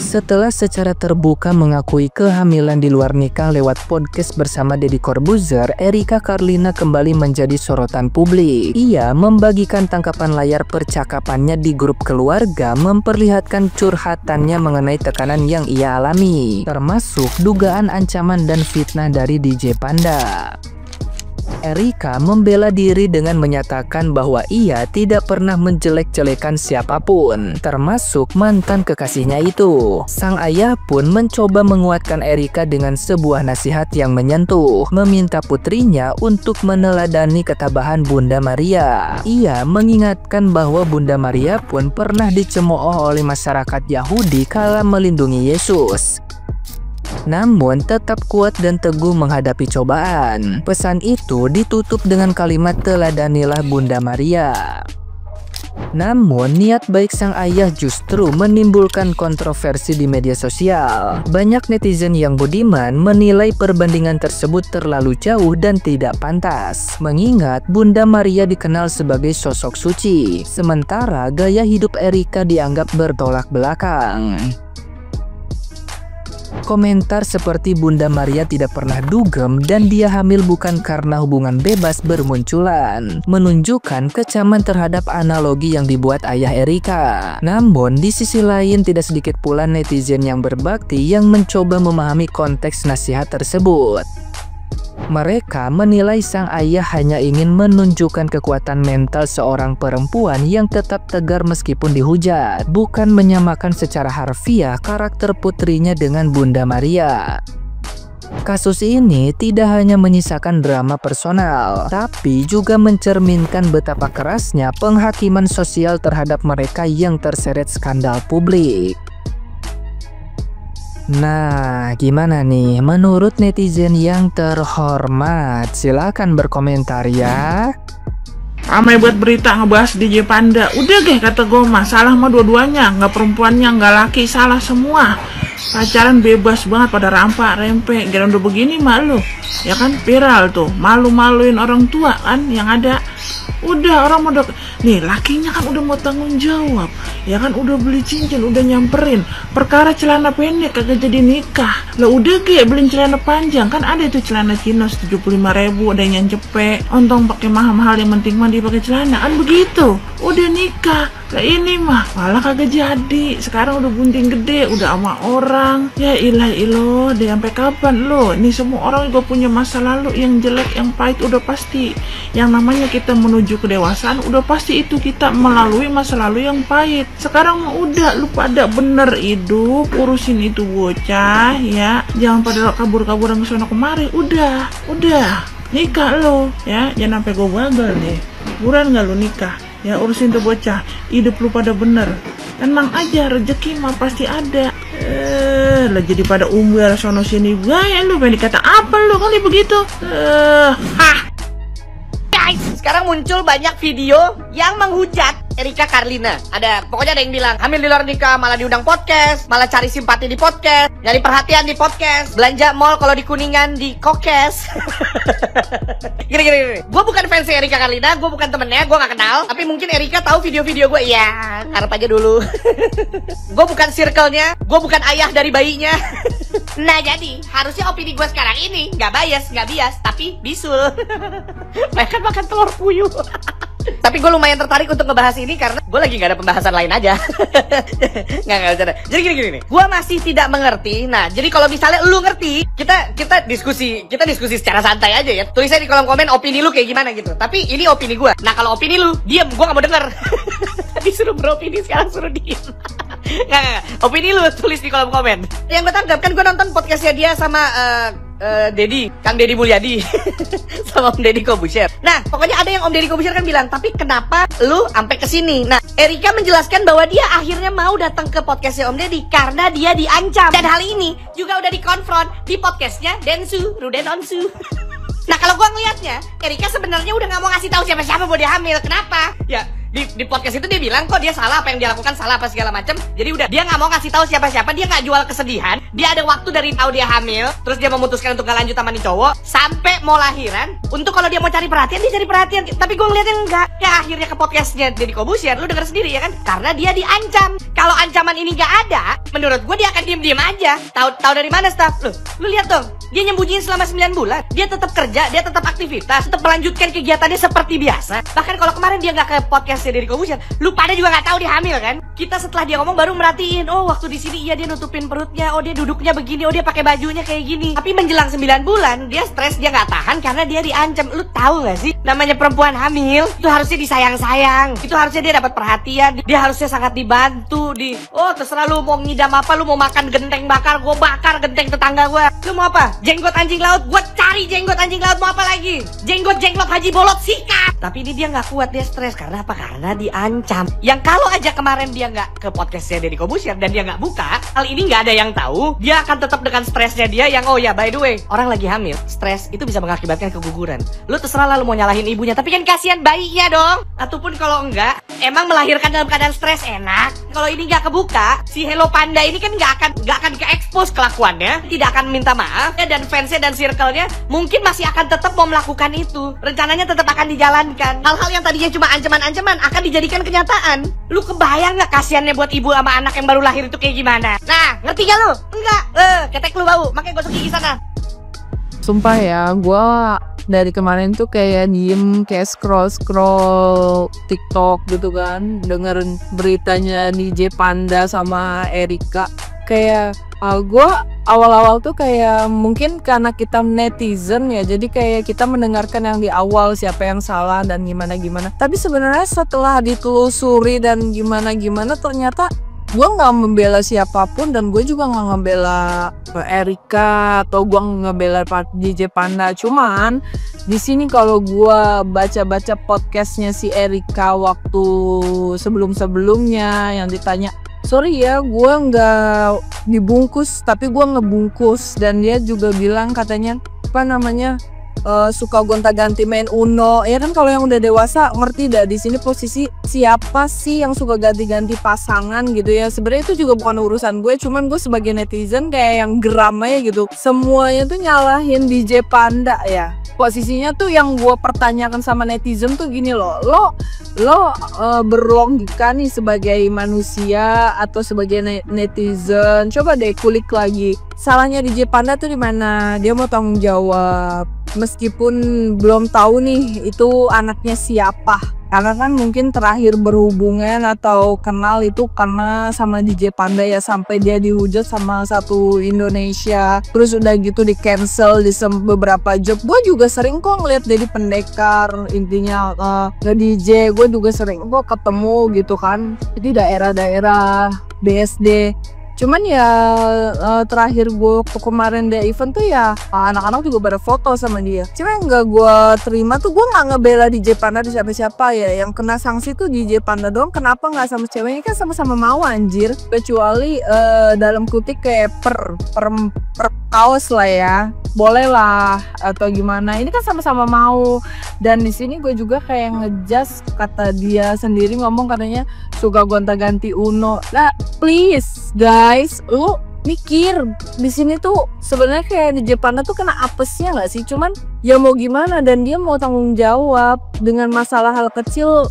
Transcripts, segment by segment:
Setelah secara terbuka mengakui kehamilan di luar nikah lewat podcast bersama Deddy Corbuzier, Erika Carlina kembali menjadi sorotan publik. Ia membagikan tangkapan layar percakapannya di grup keluarga, memperlihatkan curhatannya mengenai tekanan yang ia alami, termasuk dugaan ancaman dan fitnah dari DJ Panda. Erika membela diri dengan menyatakan bahwa ia tidak pernah menjelek-jelekan siapapun, termasuk mantan kekasihnya itu. Sang ayah pun mencoba menguatkan Erika dengan sebuah nasihat yang menyentuh, meminta putrinya untuk meneladani ketabahan Bunda Maria. Ia mengingatkan bahwa Bunda Maria pun pernah dicemooh oleh masyarakat Yahudi kala melindungi Yesus, namun tetap kuat dan teguh menghadapi cobaan. Pesan itu ditutup dengan kalimat "teladanilah Bunda Maria". Namun niat baik sang ayah justru menimbulkan kontroversi di media sosial. Banyak netizen yang budiman menilai perbandingan tersebut terlalu jauh dan tidak pantas, mengingat Bunda Maria dikenal sebagai sosok suci, sementara gaya hidup Erika dianggap bertolak belakang. Komentar seperti Bunda Maria tidak pernah dugem dan dia hamil bukan karena hubungan bebas bermunculan, menunjukkan kecaman terhadap analogi yang dibuat ayah Erika. Namun di sisi lain tidak sedikit pula netizen yang berbakti yang mencoba memahami konteks nasihat tersebut. Mereka menilai sang ayah hanya ingin menunjukkan kekuatan mental seorang perempuan yang tetap tegar meskipun dihujat, bukan menyamakan secara harfiah karakter putrinya dengan Bunda Maria. Kasus ini tidak hanya menyisakan drama personal, tapi juga mencerminkan betapa kerasnya penghakiman sosial terhadap mereka yang terseret skandal publik. Nah, gimana nih menurut netizen yang terhormat? Silahkan berkomentar ya. Ramai buat berita ngebahas DJ Panda. Udah deh kata gue mah, salah mah dua-duanya. Nggak perempuannya, nggak laki, salah semua. Pacaran bebas banget pada rampak, rempe. Gara udah begini malu. Ya kan viral tuh, malu-maluin orang tua kan yang ada. Udah orang udah nih lakinya kan udah mau tanggung jawab, ya kan udah beli cincin, udah nyamperin. Perkara celana pendek kagak jadi nikah. Lah udah ge beliin celana panjang, kan ada itu celana chinos 75.000, ada yang cepet. Ontong pakai mahal-mahal, yang penting mah dia pakai celana, kan begitu. Udah nikah. Lah ini mah malah kagak jadi. Sekarang udah bunting gede, udah sama orang. Ya ilah ilo, deh sampai kapan lo? Ini semua orang juga punya masa lalu yang jelek, yang pahit udah pasti. Yang namanya kita menuju kedewasaan udah pasti itu kita melalui masa lalu yang pahit. Sekarang mah udah lu pada bener hidup, urusin itu bocah ya. Jangan pada kabur-kaburan ke sono kemari. Udah nikah lo ya. Jangan sampai gue gagal deh. Buruan nggak lu nikah? Ya urusin tuh bocah, hidup lu pada bener. Tenang aja, rezeki mah pasti ada. Lah jadi pada umur sono sini gaya lu, pengen dikata apa lu kali begitu? Guys, sekarang muncul banyak video yang menghujat Erika Carlina. Pokoknya ada yang bilang hamil di luar nikah, malah diundang podcast, malah cari simpati di podcast, nyari perhatian di podcast, belanja mall kalau di Kuningan di kokes. Gini. Gue bukan fans Erika Carlina, gue bukan temennya, gue gak kenal. Tapi mungkin Erika tahu video-video gue. Ya, harap aja dulu. Gue bukan circle-nya, gue bukan ayah dari bayinya. Nah jadi, harusnya opini gue sekarang ini gak bias, tapi bisul. Mereka makan telur puyuh. Tapi gue lumayan tertarik untuk ngebahas ini karena gue lagi gak ada pembahasan lain aja. Nggak bercanda. Jadi gini. Gue masih tidak mengerti. Nah, jadi kalau misalnya lu ngerti, kita diskusi secara santai aja ya. Tulis aja di kolom komen opini lu kayak gimana gitu. Tapi ini opini gue. Nah, kalau opini lu, diam, gue gak mau denger. Tadi suruh beropini, sekarang suruh diem. Nggak. Opini lu tulis di kolom komen. Yang gue tangkap kan gue nonton podcastnya dia sama Kang Deddy Mulyadi sama Om Deddy Corbuzier. Nah, pokoknya ada yang Om Deddy Corbuzier kan bilang, tapi kenapa lu sampai kesini? Nah, Erika menjelaskan bahwa dia akhirnya mau datang ke podcastnya Om Deddy karena dia diancam. Dan hal ini juga udah dikonfront di podcastnya Densu, Ruden Onsu. Nah, kalau gua ngeliatnya, Erika sebenarnya udah nggak mau ngasih tahu siapa-siapa bahwa dia hamil. Kenapa? Ya, Di podcast itu dia bilang kok dia salah, apa yang dia lakukan salah apa segala macam. Jadi udah dia nggak mau ngasih tahu siapa-siapa, dia nggak jual kesedihan. Dia ada waktu dari tahu dia hamil, terus dia memutuskan untuk gak lanjut sama nih cowok sampai mau lahiran. Untuk kalau dia mau cari perhatian, dia cari perhatian. Tapi gue ngeliatnya enggak. Ya akhirnya ke podcastnya Deddy Corbuzier, lu denger sendiri ya kan? Karena dia diancam. Kalau ancaman ini nggak ada, menurut gue dia akan diem-diem aja. Tahu dari mana staff? Lu lihat dong. Dia nyembunyiin selama 9 bulan. Dia tetap kerja, dia tetap aktivitas, tetap melanjutkan kegiatannya seperti biasa. Bahkan kalau kemarin dia nggak ke podcastnya Deddy Corbuzier, lu pada juga nggak tahu dia hamil kan? Kita setelah dia ngomong baru merhatiin, oh waktu di sini iya dia nutupin perutnya, oh dia duduknya begini, oh dia pakai bajunya kayak gini. Tapi menjelang 9 bulan dia stres, dia nggak tahan karena dia diancam. Lu tahu nggak sih? Namanya perempuan hamil itu harusnya disayang-sayang, itu harusnya dia dapat perhatian, dia harusnya sangat dibantu. Oh terserah lu mau ngidam apa, lu mau makan genteng bakar, gue bakar genteng tetangga gue. Lu mau apa? Jenggot anjing laut, gue cari jenggot anjing laut. Mau apa lagi? Jenggot jenglot haji bolot, sikat. Tapi ini dia nggak kuat, dia stres. Karena apa? Karena diancam. Yang kalau aja kemarin dia nggak ke podcastnya Deddy Corbuzier dan dia nggak buka, hal ini nggak ada yang tahu, dia akan tetap dengan stresnya dia yang, oh ya by the way, orang lagi hamil, stres itu bisa mengakibatkan keguguran. Lu terserah lah lu mau nyalahin ibunya, tapi kan kasihan bayinya dong. Ataupun kalau enggak, emang melahirkan dalam keadaan stres enak. Kalau ini nggak kebuka, si Hello Panda ini kan nggak akan ke-expose kelakuannya, tidak akan minta maaf, dan fansnya dan circle-nya mungkin masih akan tetap mau melakukan itu. Rencananya tetap akan dijalankan. Hal-hal yang tadinya cuma ancaman-ancaman akan dijadikan kenyataan. Lu kebayang nggak kasihannya buat ibu sama anak yang baru lahir itu kayak gimana? Nah, ngerti gak lu? Enggak. Ketek lu bau, makanya gosok gigi sana. Sumpah ya, gue dari kemarin tuh kayak diem, kayak scroll TikTok gitu kan, dengerin beritanya DJ Panda sama Erika. Kayak gue awal-awal tuh kayak mungkin karena kita netizen ya, jadi kayak kita mendengarkan yang di awal siapa yang salah dan gimana-gimana. Tapi sebenarnya setelah ditelusuri dan gimana-gimana, ternyata gue nggak membela siapapun dan gue juga nggak ngebela Erika atau gue ngebela DJ Panda. Cuman di sini kalau gue baca-baca podcastnya si Erika waktu sebelum-sebelumnya yang ditanya, sorry ya gue nggak dibungkus tapi gue ngebungkus, dan dia juga bilang katanya apa namanya suka gonta-ganti main Uno ya kan. Kalau yang udah dewasa ngerti dah di sini posisi siapa sih yang suka ganti-ganti pasangan gitu ya. Sebenarnya itu juga bukan urusan gue, cuman gue sebagai netizen kayak yang geram aja gitu, semuanya tuh nyalahin DJ Panda ya. Posisinya tuh yang gue pertanyakan sama netizen tuh gini loh, lo berlogika nih sebagai manusia atau sebagai netizen, coba deh kulik lagi salahnya DJ Panda tuh di mana. Dia mau tanggung jawab meskipun belum tahu nih itu anaknya siapa, karena kan mungkin terakhir berhubungan atau kenal itu karena sama DJ Panda ya, sampai dia dihujat sama satu Indonesia, terus udah gitu di cancel di beberapa job. Gue juga sering kok ngeliat Deddy Pendekar, intinya nge-DJ, gue juga sering kok ketemu gitu kan di daerah-daerah BSD. Cuman ya terakhir gue kemarin dia event tuh ya anak-anak juga pada foto sama dia. Cuma yang gak gue terima tuh, gue gak ngebela DJ Panda di siapa-siapa ya. Yang kena sanksi tuh DJ Panda doang. Kenapa gak sama ceweknya? Kan sama-sama mau anjir. Kecuali dalam kutip kayak per kaos lah ya, boleh lah atau gimana. Ini kan sama-sama mau. Dan di sini gue juga kayak ngejudge, kata dia sendiri ngomong katanya suka gonta-ganti Uno. Nah, please guys, lu mikir di sini tuh sebenarnya kayak di Jepang tuh kena apesnya nggak sih? Cuman ya mau gimana, dan dia mau tanggung jawab dengan masalah hal kecil.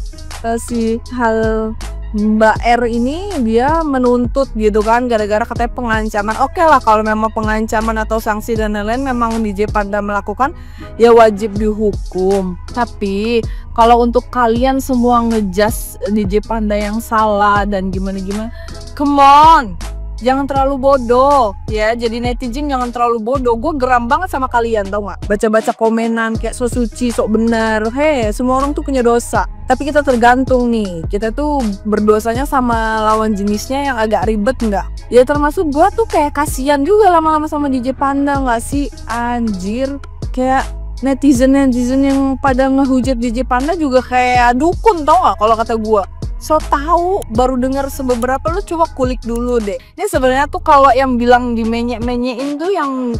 Si hal Mbak R ini dia menuntut gitu kan, gara-gara katanya pengancaman. Oke lah, kalau memang pengancaman atau sanksi dan lain-lain memang DJ Panda melakukan, ya wajib dihukum. Tapi kalau untuk kalian semua ngejudge DJ Panda yang salah dan gimana-gimana, come on, jangan terlalu bodoh ya. Jadi netizen jangan terlalu bodoh. Gue geram banget sama kalian, tau gak? Baca-baca komenan kayak so suci, sok benar. Hei, semua orang tuh punya dosa, tapi kita tergantung nih, kita tuh berdosanya sama lawan jenisnya yang agak ribet nggak? Ya termasuk gue tuh kayak kasihan juga lama-lama sama DJ Panda nggak sih? Anjir, kayak netizen yang pada ngehujat DJ Panda juga kayak dukun, tau gak? Kalau kata gue so tahu baru dengar sebeberapa, lu coba kulik dulu deh. Ini sebenarnya tuh kalau yang bilang dimenyek-menyekin tuh yang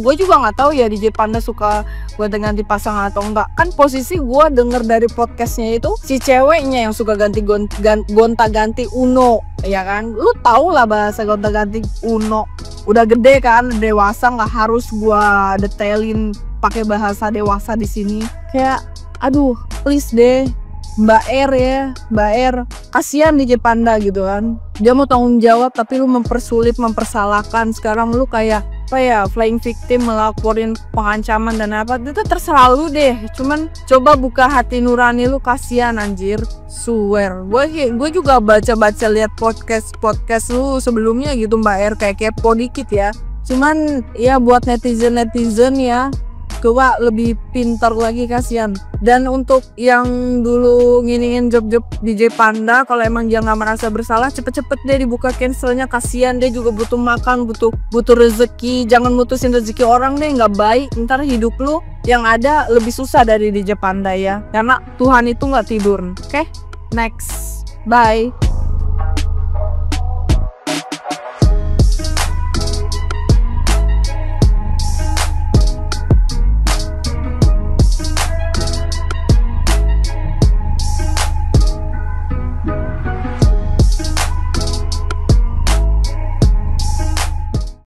gue juga nggak tahu ya DJ Panda suka ganti pasangan atau enggak. Kan posisi gue denger dari podcastnya itu si ceweknya yang suka gonta-ganti Uno, ya kan? Lu tau lah bahasa gonta-ganti Uno. Udah gede kan, dewasa, nggak harus gue detailin pakai bahasa dewasa di sini. Kayak aduh, please deh Mbak R ya, Mbak R, kasihan DJ Panda gitu kan. Dia mau tanggung jawab tapi lu mempersulit, mempersalahkan. Sekarang lu kayak apa ya, flying victim, melaporin pengancaman dan apa. Itu terserah lu deh. Cuman coba buka hati nurani lu, kasihan anjir. Swear, gue juga baca-baca lihat podcast lu sebelumnya gitu Mbak R, kayak kepo dikit ya. Cuman ya buat netizen ya, coba lebih pintar lagi, kasihan. Dan untuk yang dulu nginiin job-job DJ Panda, kalau emang dia nggak merasa bersalah, cepet-cepet deh dibuka cancelnya, kasihan. Dia juga butuh makan, butuh rezeki. Jangan mutusin rezeki orang deh, nggak baik. Ntar hidup lu yang ada lebih susah dari DJ Panda ya, karena Tuhan itu nggak tidur. Oke? Next, bye.